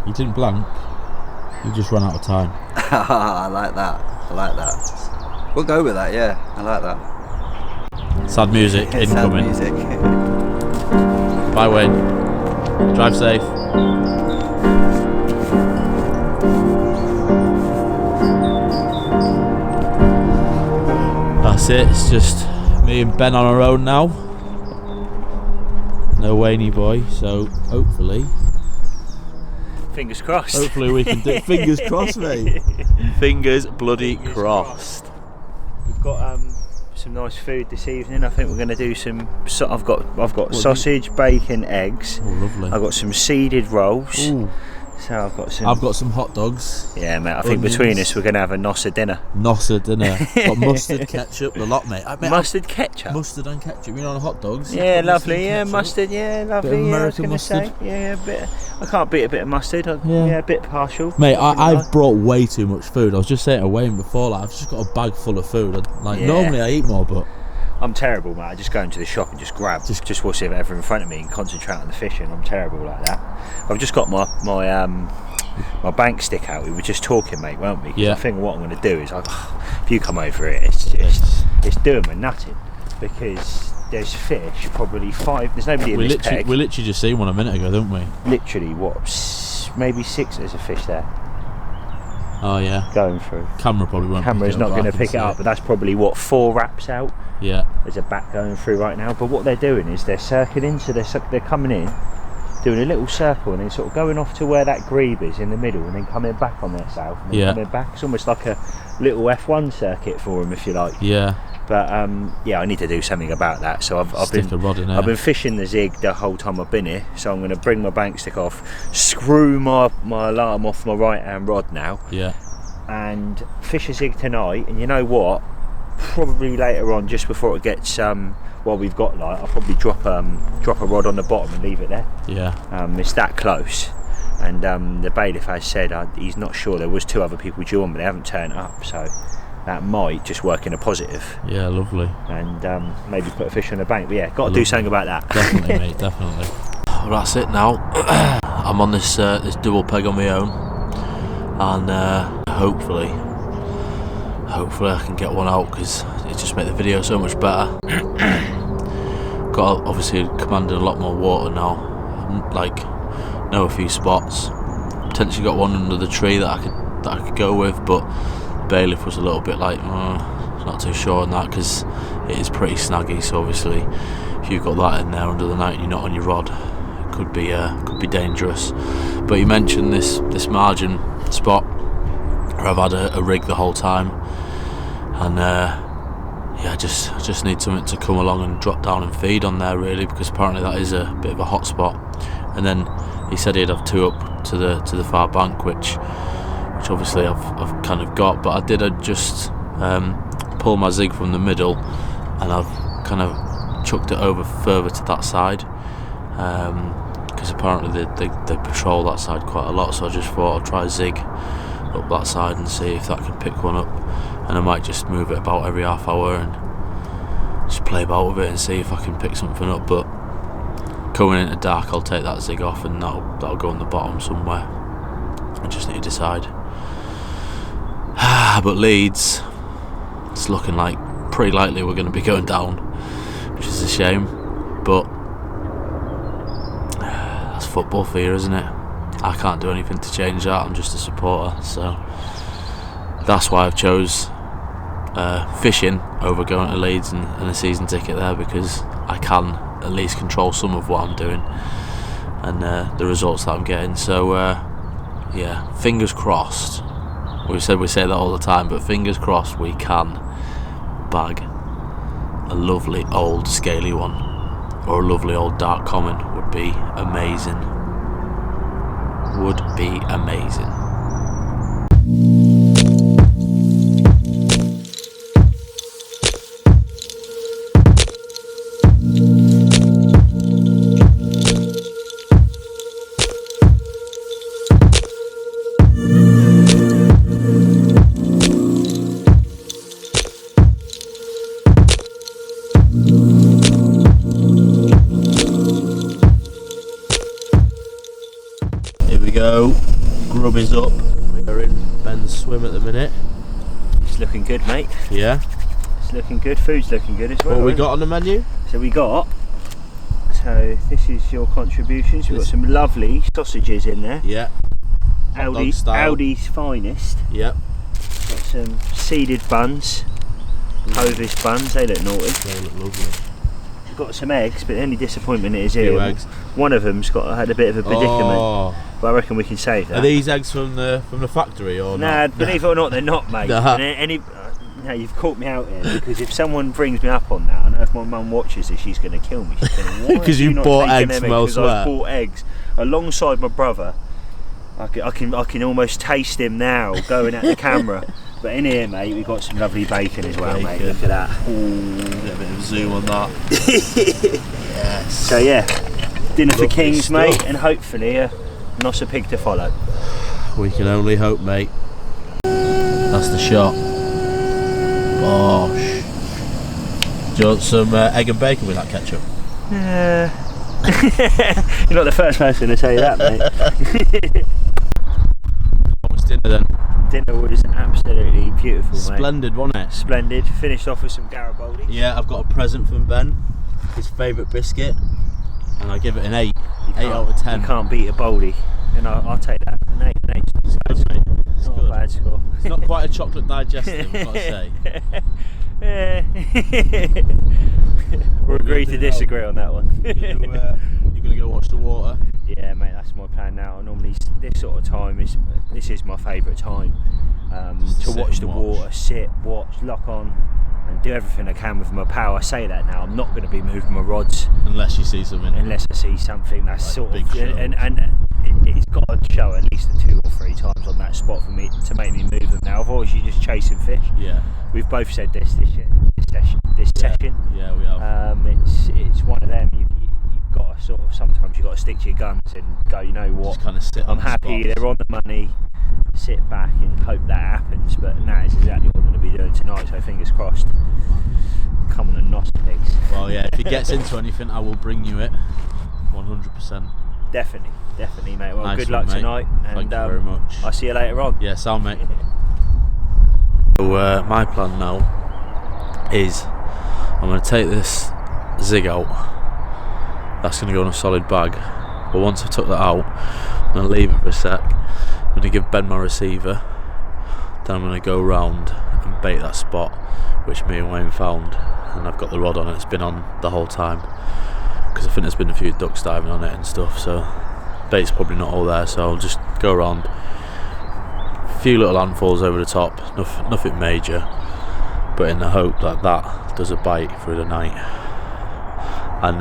you didn't blank. You just ran out of time. I like that. I like that. We'll go with that. Yeah, I like that. Sad music incoming. Sad music. Bye, Wayne. Drive safe. That's it. It's just me and Ben on our own now. No Wayne boy. So hopefully. Fingers crossed. Hopefully we can do. Fingers crossed, mate. Fingers bloody crossed. We've got some nice food this evening. I think we're going to do some. I've got sausage, bacon, eggs. Oh, lovely. I've got some seeded rolls. Ooh. So I've got some. hot dogs. Yeah, mate. I think between us we're going to have a Nosser dinner. Nosser dinner. Got mustard, ketchup, the lot, mate. Mustard, ketchup. Mustard and ketchup. You know, on hot dogs. Yeah, lovely. Yeah, mustard. Yeah, lovely. Bit of yeah, American mustard. Yeah, a bit. I can't beat a bit of mustard. Yeah, a bit partial. Mate, I've brought way too much food. I was just saying to Wayne before, like, I've just got a bag full of food. Normally I eat more, but I'm terrible, mate. I just go into the shop and just grab just what's ever in front of me and concentrate on the fishing. I'm terrible like that. I've just got my bank stick out. We were just talking, mate, weren't we? Yeah. I think what I'm going to do is, if you come over here, it's doing me nutting, because there's fish, probably 5. There's nobody in this peg. We literally just seen one a minute ago, didn't we? Literally, maybe 6 there's a fish there. Oh yeah. Going through. Camera probably won't. Camera's not going to pick it up, but that's probably 4 wraps out. Yeah. There's a bat going through right now, but what they're doing is they're circling, so they're coming in, doing a little circle, and then sort of going off to where that grebe is in the middle, and then coming back on their south, and then coming back. It's almost like a little F1 circuit for them, if you like. Yeah. But I need to do something about that. So I've been fishing the zig the whole time I've been here. So I'm going to bring my bank stick off, screw my alarm off my right hand rod now. Yeah. And fish a zig tonight. And you know what? Probably later on, just before it gets we've got light, I'll probably drop a rod on the bottom and leave it there. Yeah. It's that close. And the bailiff has said he's not sure. There was 2 other people due on, but they haven't turned up. So that might just work in a positive. Yeah, lovely. And maybe put a fish on the bank. But yeah, got to do something about that. Definitely, mate, definitely. Well, that's it now. I'm on this double peg on my own, and hopefully I can get one out, because it just makes the video so much better. Got obviously commanding a lot more water now. Know a few spots. Potentially got one under the tree that I could go with, but bailiff was a little bit like, not too sure on that, because it is pretty snaggy. So obviously, if you've got that in there under the night and you're not on your rod, it could be dangerous. But you mentioned this margin spot where I've had a rig the whole time, and I just need something to come along and drop down and feed on there, really, because apparently that is a bit of a hot spot. And then he said he'd have 2 up to the far bank, which obviously I've kind of got, but I did just pull my zig from the middle, and I've kind of chucked it over further to that side, because apparently they patrol that side quite a lot. So I just thought I'd try zig up that side and see if that can pick one up, and I might just move it about every half hour and just play about with it and see if I can pick something up. But coming into dark, I'll take that zig off, and that'll go on the bottom somewhere. I just need to decide. But Leeds, it's looking like pretty likely we're going to be going down, which is a shame, but that's football for you, isn't it? I can't do anything to change that. I'm just a supporter, so that's why I've chose fishing over going to Leeds and a season ticket there, because I can at least control some of what I'm doing and the results that I'm getting. So yeah, fingers crossed. We say that all the time, but fingers crossed we can bag a lovely old scaly one, or a lovely old dark common. Would be amazing. Would be amazing. So, grub is up. We're in Ben's swim at the minute. It's looking good, mate. Yeah. It's looking good. Food's looking good as well. What we got on the menu? So this is your contributions. We've got some lovely sausages in there. Yeah. Aldi's finest. Yep. Got some seeded buns. Hovis buns. They look naughty. They look lovely. We've got some eggs, but the only disappointment is here. 2 eggs. One of them's had a bit of a predicament. Oh. But I reckon we can save that. Are these eggs from the factory or Nah, not? believe it or not, they're not, mate. Nah. No, you've caught me out here, because if someone brings me up on that, I know if my mum watches this, she's going to kill me. She's going to, Because you bought eggs from Because elsewhere. I bought eggs alongside my brother. I can almost taste him now going at the camera. But in here, mate, we've got some lovely bacon as well, mate. Look at that. Ooh, get a bit of zoom on that. Yes. So yeah, dinner for Lovely kings, stuff. mate, and hopefully a Nossa pig to follow. We can only hope, mate. That's the shot. Bosh. Do you want some egg and bacon with that ketchup? You're not the first person to say that, mate. What was dinner then? Dinner was absolutely beautiful, mate. Splendid, wasn't it? Splendid. Finished off with some Garibaldi. Yeah, I've got a present from Ben. His favourite biscuit. And I give it an 8. 8 out of 10. You can't beat a Baldy. And I'll take that. An 8. It's good, mate. It's Not a good. bad score. It's not quite a chocolate digestive, I've got to say. We'll agree to disagree on that one. You're going to go watch the water? Yeah, mate, that's my plan now. Normally, this sort of time is my favourite time to watch the water, sit, watch, lock on, and do everything I can with my power. I say that now. I'm not going to be moving my rods Unless you see something. unless I see something that's Like sort big of show. and it's got to show at least 2 or 3 times on that spot for me to make me move them. Now, otherwise you're just chasing fish. Yeah. We've both said this session. Yeah, we have. It's one of them. You've got to sort of, sometimes you've got to stick to your guns and go, you know what, Just kind of sit on I'm the happy, spot. they're on the money, sit back and hope that happens. But that is exactly what I'm going to be doing tonight, so fingers crossed. Come on and Nossa pigs. Well, yeah, if he gets into anything, I will bring you it. 100%. Definitely, mate. Well, Nice good one, luck mate. tonight. Thank And you very much. I'll see you later on. Yeah, sound, mate. So, my plan now is I'm going to take this zig out. That's going to go in a solid bag. But once I've took that out, I'm going to leave it for a sec. I'm going to give Ben my receiver. Then I'm going to go round and bait that spot which me and Wayne found. And I've got the rod on it. It's been on the whole time. Because I think there's been a few ducks diving on it and stuff. So bait's probably not all there. So I'll just go around. A few little handfuls over the top. Nothing major. But in the hope that that does a bite through the night. And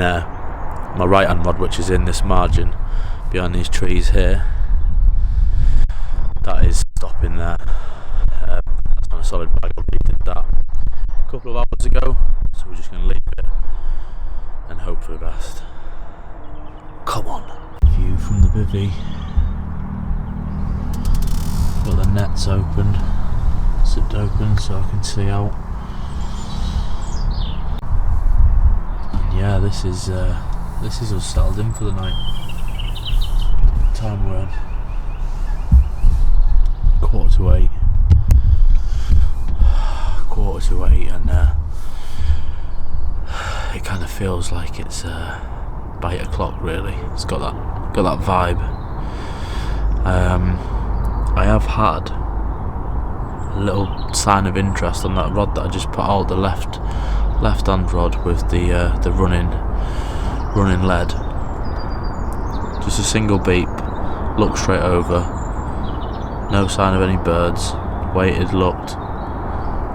my right hand rod, which is in this margin behind these trees here, that is stopping there. That's on a solid bag. I did that a couple of hours ago, so we're just going to leave it and hope for the best. Come on. View from the bivvy. Got the nets open, zipped open so I can see out. And yeah, this is us settled in for the night. Time we're at 7:45. 7:45, and it kind of feels like it's by 8 o'clock. Really, it's got that vibe. I have had a little sign of interest on that rod that I just put out, the left hand rod with the running lead. Just a single beep, looked straight over, no sign of any birds, waited, looked,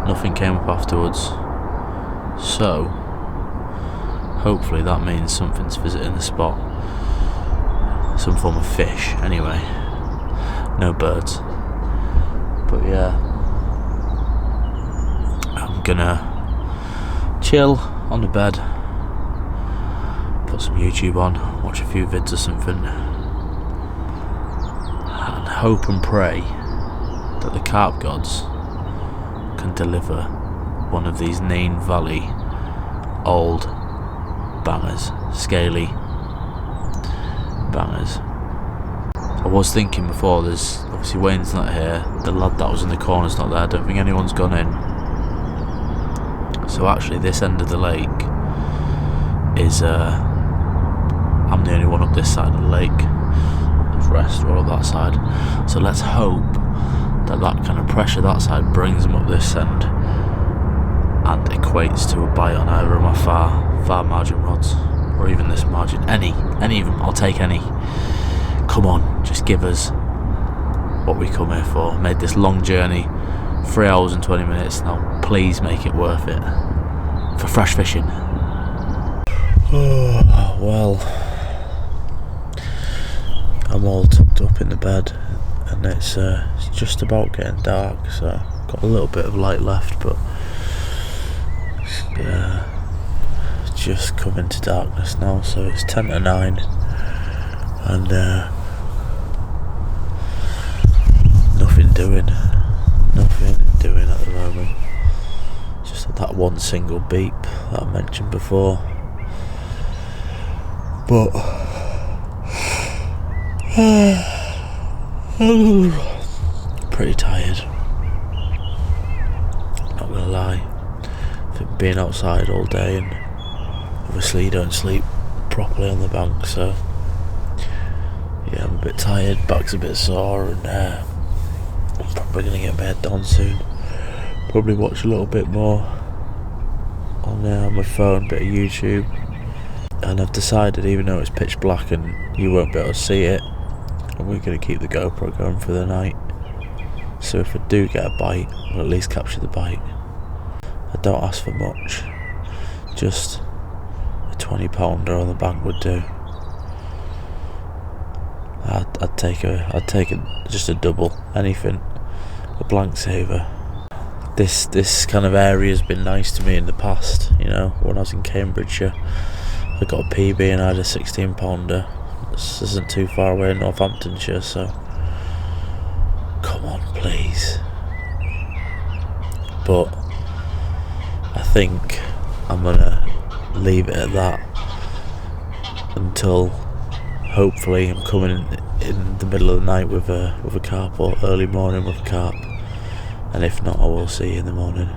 nothing came up afterwards. So hopefully that means something's visiting the spot, some form of fish anyway. No birds, but yeah, I'm gonna chill on the bed, put some YouTube on, watch a few vids or something, and hope and pray that the carp gods can deliver one of these Nain Valley old bangers, scaly bangers. I was thinking before, there's obviously Wayne's not here, the lad that was in the corner's not there, I don't think anyone's gone in. So actually this end of the lake is, I'm the only one up this side of the lake. The rest are up that side. So let's hope that that kind of pressure that side brings them up this end and equates to a bite on either of my far margin rods, or even this margin. Any of them, I'll take any. Come on, just give us what we come here for. Made this long journey, 3 hours and 20 minutes, now please make it worth it for fresh fishing. Oh, well, I'm all tucked up in the bed and it's just about getting dark, so I've got a little bit of light left, but just coming to darkness now, so it's 10 to 9 and nothing doing at the moment. Just that one single beep that I mentioned before, but pretty tired, not gonna lie. I've been outside all day and obviously you don't sleep properly on the bank, so yeah, I'm a bit tired, back's a bit sore, and I'm probably gonna get my head down soon. Probably watch a little bit more on my phone, bit of YouTube. And I've decided, even though it's pitch black and you won't be able to see it, we're going to keep the GoPro going for the night. So if I do get a bite, I'll at least capture the bite. I don't ask for much, just a 20 pounder on the bank would do. I'd take just a double, anything, a blank saver. This kind of area has been nice to me in the past, you know, when I was in Cambridgeshire. I got a PB and I had a 16 pounder. This isn't too far away in Northamptonshire, so come on please. But I think I'm gonna leave it at that until hopefully I'm coming in the middle of the night with a carp, or early morning with a carp, and if not I will see you in the morning.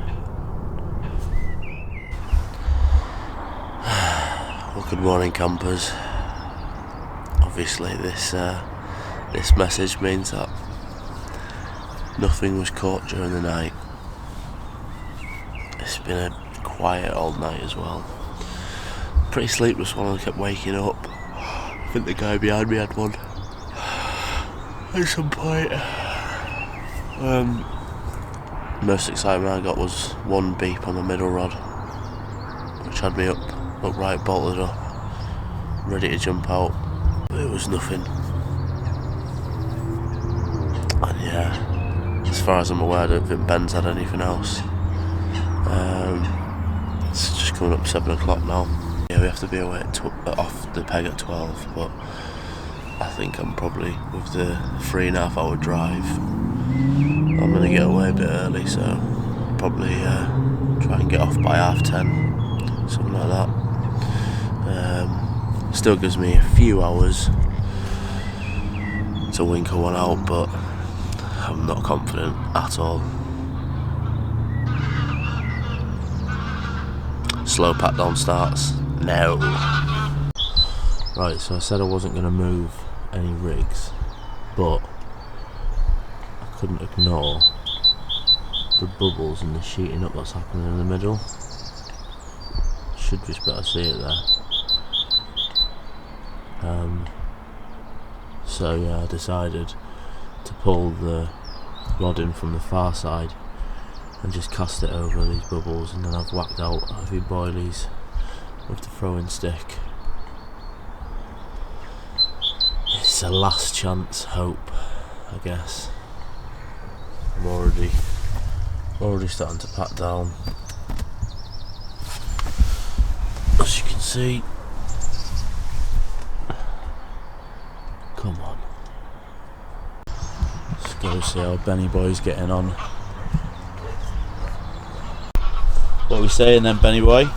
Well, good morning campers. Obviously this message means that nothing was caught during the night. It's been a quiet old night as well. Pretty sleepless one, I kept waking up. I think the guy behind me had one at some point. Most excitement I got was one beep on the middle rod, which had me upright, bolted up, ready to jump out. But it was nothing. And yeah, as far as I'm aware, I don't think Ben's had anything else. It's just coming up 7 o'clock now. Yeah, we have to be away off the peg at 12, but I think I'm probably, with the 3.5 hour drive, I'm going to get away a bit early, so probably try and get off by 10:30, something like that. Still gives me a few hours to winkle one out, but I'm not confident at all. Slow pat down starts. No. Right, so I said I wasn't going to move any rigs, but I couldn't ignore the bubbles and the sheeting up that's happening in the middle. Should just be able to see it there. So yeah, I decided to pull the rod in from the far side and just cast it over these bubbles, and then I've whacked out a few boilies with the throwing stick. It's a last chance hope, I guess. I'm already starting to pat down, as you can see. Come on. Let's go see how Benny Boy's getting on. What are we saying then, Benny Boy?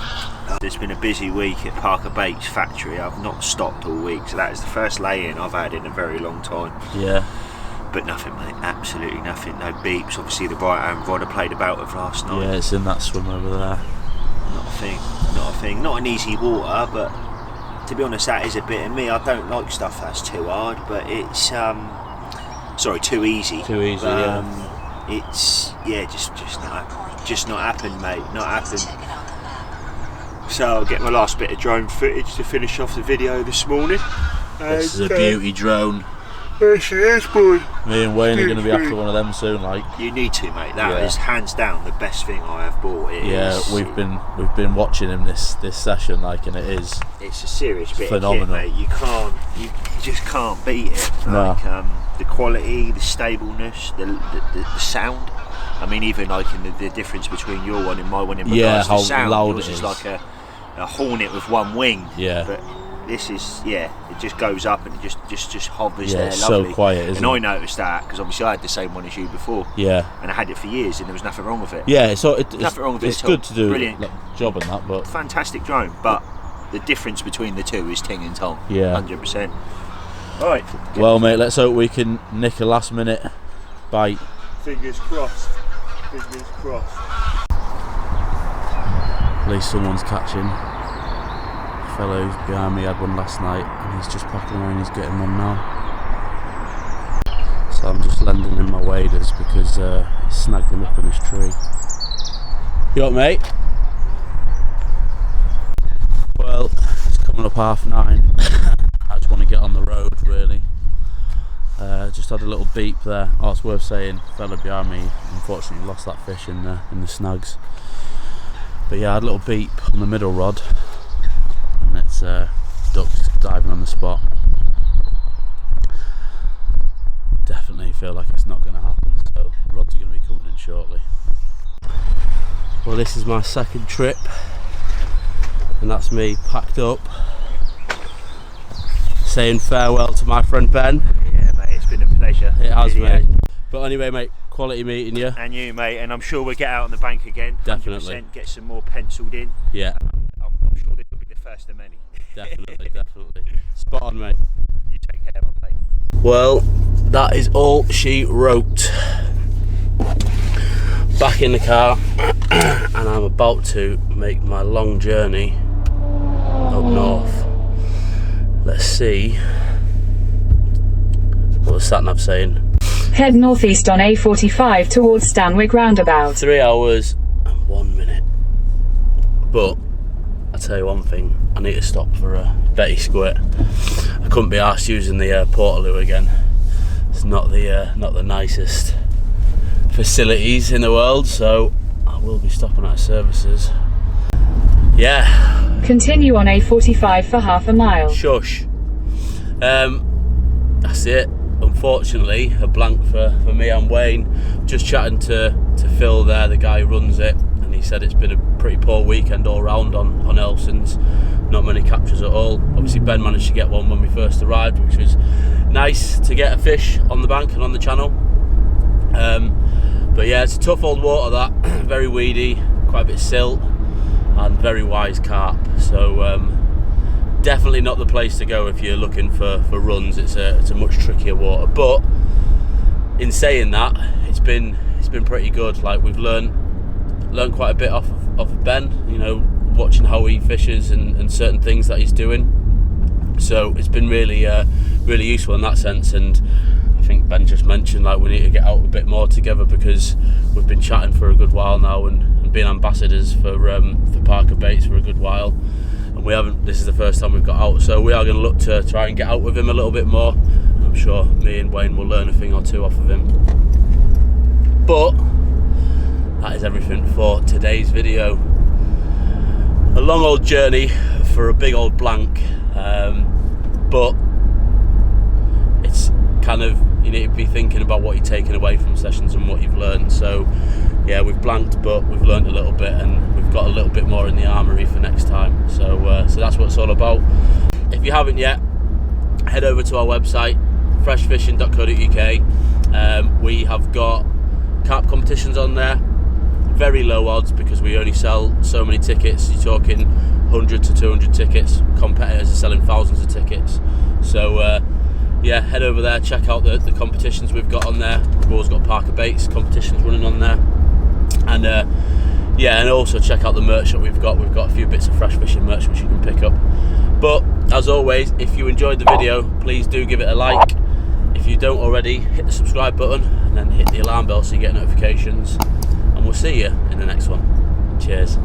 It's been a busy week at Parker Baits factory. I've not stopped all week, so that is the first lay-in I've had in a very long time. Yeah. But nothing, mate, absolutely nothing, no beeps. Obviously the right-hand rod I played about with last night. Yeah, it's in that swim over there. Not a thing, not a thing. Not an easy water, but to be honest, that is a bit of me. I don't like stuff that's too hard, but it's, sorry, too easy. Too easy, yeah. It's, yeah, just not happened, mate, not happened. So I'll get my last bit of drone footage to finish off the video this morning. This is a beauty drone. There she is, boy. Me and Wayne are going to be after one of them soon. Like, you need to, mate. That is hands down the best thing I have bought. We've been watching him this session, like, and it's a serious bit phenomenal. of kit, mate. You just can't beat it. Like, the quality, the stableness, the sound. I mean, even like in the difference between your one and my one in regards to sound. Loud yours is like a hornet with one wing. Yeah. But this is, it just goes up and it just hovers there. It's lovely. so quiet, isn't it? And I noticed that because obviously I had the same one as you before. Yeah. And I had it for years and there was nothing wrong with it. Yeah, so nothing wrong with it. It's good to do brilliant job on that, but fantastic drone. But the difference between the two is ting and tong. Yeah. 100%. Right. Well, mate, let's hope we can nick a last minute bite. Fingers crossed. Fingers crossed. At least someone's catching. The fellow who's behind me had one last night and he's just packing away and he's getting one now. So I'm just lending him my waders because he snagged him up in his tree. You up, mate? Well, it's coming up 9:30. I just want to get on the road, really. Just had a little beep there. Oh, it's worth saying, fella behind me unfortunately lost that fish in the snags. But yeah, I had a little beep on the middle rod, and it's ducks diving on the spot. Definitely feel like it's not going to happen, so rods are going to be coming in shortly. Well, this is my second trip, and that's me packed up, saying farewell to my friend Ben. Yeah, mate, it's been a pleasure. It has, mate. But anyway, mate, quality meeting you. And you, mate, and I'm sure we'll get out on the bank again. Definitely. 100%, get some more penciled in. Yeah. I'm sure this will be the first of many. Definitely, definitely. Spot on, mate. You take care, mate. Well, that is all she wrote. Back in the car, and I'm about to make my long journey up north. Let's see what the sat-nav saying. Head northeast on A45 towards Stanwick roundabout. 3 hours and 1 minute. But I'll tell you one thing, I need to stop for a Betty squirt. I couldn't be arsed using the Portaloo again. It's not the nicest facilities in the world, so I will be stopping at services. Yeah. Continue on A45 for half a mile. Shush. That's it. Unfortunately, a blank for me and Wayne. Just chatting to Phil there, the guy who runs it, and he said it's been a pretty poor weekend all round on Elsons. Not many captures at all. Obviously Ben managed to get one when we first arrived, which was nice to get a fish on the bank and on the channel. But yeah, it's a tough old water, that. Very weedy, quite a bit of silt, and very wise carp. So definitely not the place to go if you're looking for runs. It's a much trickier water. But in saying that, it's been pretty good. Like, we've learned quite a bit off of Ben, you know, watching how he fishes and certain things that he's doing. So it's been really useful in that sense. And I think Ben just mentioned, like, we need to get out a bit more together, because we've been chatting for a good while now and being ambassadors for Parker Baits for a good while, and we haven't. This is the first time we've got out, so we are going to look to try and get out with him a little bit more. I'm sure me and Wayne will learn a thing or two off of him. But that is everything for today's video. A long old journey for a big old blank, but it's kind of, you need to be thinking about what you're taking away from sessions and what you've learned. So yeah, we've blanked, but we've learned a little bit, and we've got a little bit more in the armoury for next time. So that's what it's all about. If you haven't yet, head over to our website, freshfishing.co.uk. We have got carp competitions on there, very low odds because we only sell so many tickets. You're talking 100 to 200 tickets. Competitors are selling thousands of tickets. So yeah, head over there, check out the competitions we've got on there. We've always got Parker Baits competitions running on there, and yeah, and also check out the merch that we've got. We've got a few bits of fresh fishing merch which you can pick up. But as always, if you enjoyed the video, please do give it a like. If you don't already, hit the subscribe button and then hit the alarm bell so you get notifications, and we'll see you in the next one. Cheers.